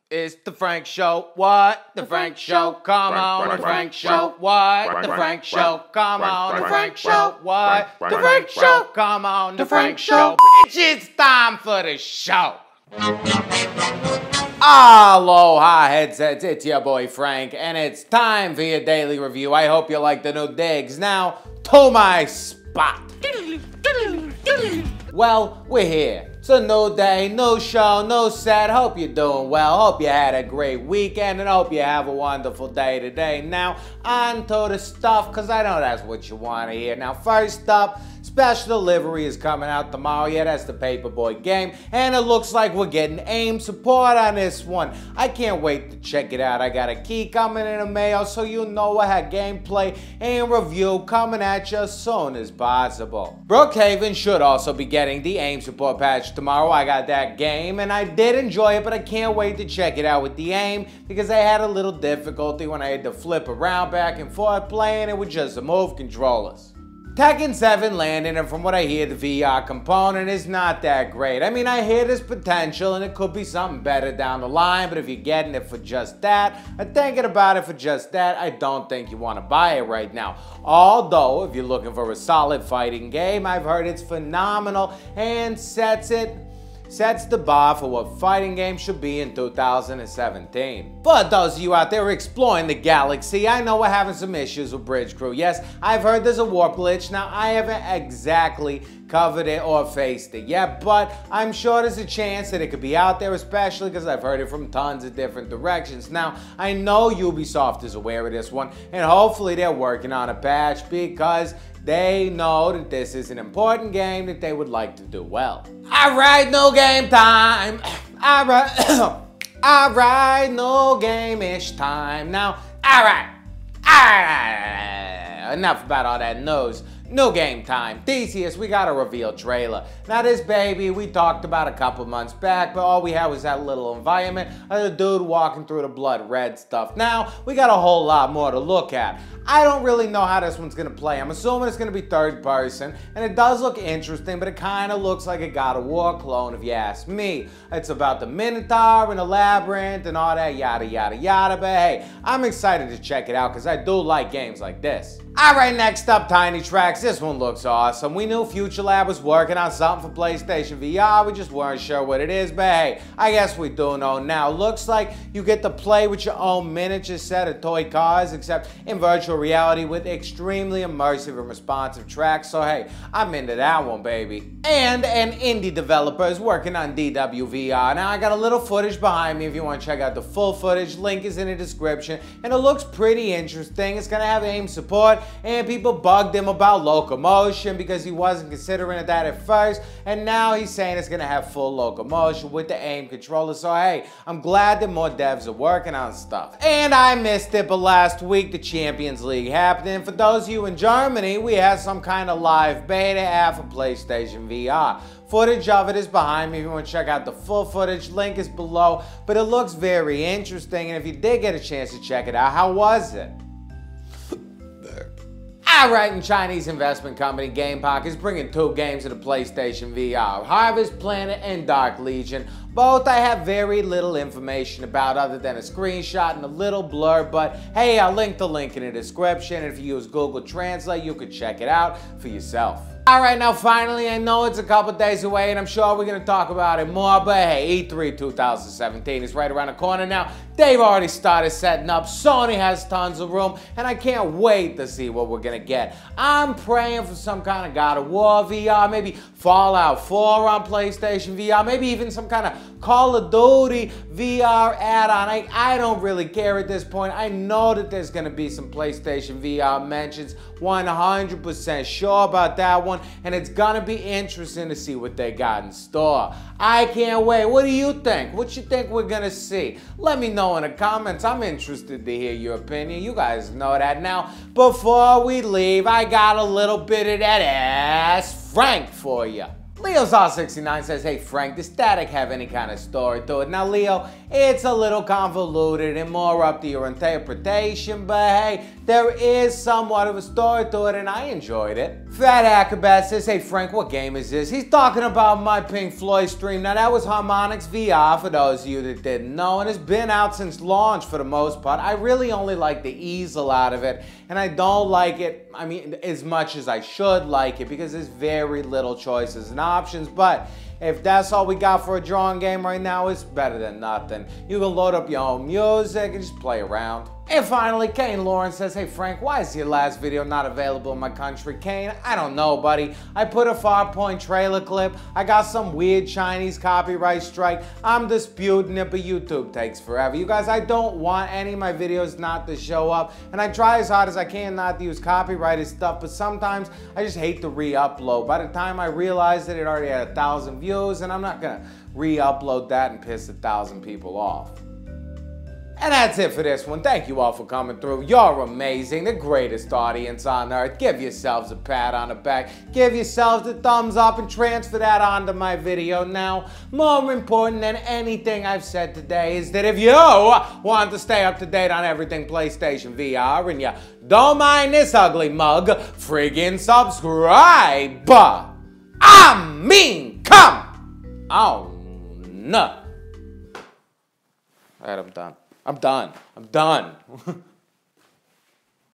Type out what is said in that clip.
It's the Frank Show. What? The Frank Show. Come on, the Frank Show. What? The Frank Show. Come on, the Frank Show. What? The Frank Show. Come on, the Frank Show. Bitch, it's time for the show. Aloha Headsets, it's your boy Frank, and it's time for your daily review. I hope you like the new digs. Now, to my spot. Well, we're here. It's a new day, new show, new set. Hope you're doing well. Hope you had a great weekend and hope you have a wonderful day today. Now, on to the stuff, because I know that's what you want to hear. Now, first up, special delivery is coming out tomorrow. Yeah, that's the Paperboy game. And it looks like we're getting AIM support on this one. I can't wait to check it out. I got a key coming in the mail, so you know I had gameplay and review coming at you as soon as possible. Brookhaven should also be getting the AIM support patch tomorrow. I got that game and I did enjoy it, but I can't wait to check it out with the AIM because I had a little difficulty when I had to flip around back and forth playing it with just the move controllers. Tekken 7 landed, and from what I hear, the VR component is not that great. I mean, I hear there's potential and it could be something better down the line, but if you're getting it for just that, or thinking about it for just that, I don't think you want to buy it right now. Although, if you're looking for a solid fighting game, I've heard it's phenomenal and sets the bar for what fighting games should be in 2017. For those of you out there exploring the galaxy, I know we're having some issues with Bridge Crew. Yes, I've heard there's a warp glitch. Now, I haven't exactly covered it or faced it yet, but I'm sure there's a chance that it could be out there, especially because I've heard it from tons of different directions. Now, I know Ubisoft is aware of this one, and hopefully they're working on a patch because they know that this is an important game that they would like to do well. Alright, no game time. Alright, no game-ish time. Now, alright. Enough about all that nose. No game time. Theseus, we got a reveal trailer. Now this baby, we talked about a couple months back, but all we had was that little environment of the dude walking through the blood red stuff. Now, we got a whole lot more to look at. I don't really know how this one's gonna play. I'm assuming it's gonna be third person, and it does look interesting, but it kinda looks like a God of War clone if you ask me. It's about the Minotaur and the Labryinth and all that yada yada yada, but hey, I'm excited to check it out because I do like games like this. Alright, next up, Tiny Trax. This one looks awesome. We knew Futurlab was working on something for PlayStation VR. We just weren't sure what it is, but hey, I guess we do know now. Looks like you get to play with your own miniature set of toy cars, except in virtual reality with extremely immersive and responsive tracks. So hey, I'm into that one, baby. And an indie developer is working on DWVR. Now I got a little footage behind me if you want to check out the full footage. Link is in the description, and it looks pretty interesting. It's gonna have AIM support, and people bugged him about Locomotion because he wasn't considering that at first, and now he's saying it's gonna have full Locomotion with the AIM controller. So hey, I'm glad that more devs are working on stuff. And I missed it, but last week the Champions League happened. For those of you in Germany, we had some kind of live beta app for PlayStation VR. Footage of it is behind me if you want to check out the full footage. Link is below, but it looks very interesting, and if you did get a chance to check it out, how was it? Alright, and Chinese investment company GamePark is bringing two games to the PlayStation VR, Harvest Planet and Dark Legion. Both I have very little information about other than a screenshot and a little blur, but hey, I'll link the link in the description, and if you use Google Translate, you could check it out for yourself. Alright, now finally, I know it's a couple days away and I'm sure we're going to talk about it more, but hey, E3 2017 is right around the corner now. They've already started setting up, Sony has tons of room, and I can't wait to see what we're going to get. I'm praying for some kind of God of War VR, maybe Fallout 4 on PlayStation VR, maybe even some kind of Call of Duty VR add-on. I don't really care at this point. I know that there's going to be some PlayStation VR mentions, 100% sure about that one, and it's gonna be interesting to see what they got in store. I can't wait. What do you think? What you think we're gonna see? Let me know in the comments. I'm interested to hear your opinion. You guys know that. Now, before we leave, I got a little bit of that ass Frank for you. LeoZaw69 says, hey Frank, does Static have any kind of story to it? Now Leo, it's a little convoluted and more up to your interpretation, but hey, there is somewhat of a story to it and I enjoyed it. Fat Acrobat says, hey Frank, what game is this? He's talking about my Pink Floyd stream. Now that was Harmonix VR for those of you that didn't know, and it's been out since launch for the most part. I really only like the easel out of it, and I don't like it, I mean, as much as I should like it because there's very little choices and options, but if that's all we got for a drawing game right now, it's better than nothing. You can load up your own music and just play around. And finally, Kane Lawrence says, hey Frank, why is your last video not available in my country? Kane, I don't know, buddy. I put a Farpoint trailer clip. I got some weird Chinese copyright strike. I'm disputing it, but YouTube takes forever. You guys, I don't want any of my videos not to show up, and I try as hard as I can not to use copyrighted stuff, but sometimes I just hate to re-upload. By the time I realized it already had 1,000 views, and I'm not gonna re-upload that and piss 1,000 people off. And that's it for this one. Thank you all for coming through. You're amazing, the greatest audience on earth. Give yourselves a pat on the back. Give yourselves a thumbs up and transfer that onto my video. Now, more important than anything I've said today is that if you want to stay up to date on everything PlayStation VR and you don't mind this ugly mug, friggin' subscribe. I mean, come on. Alright, I'm done. I'm done.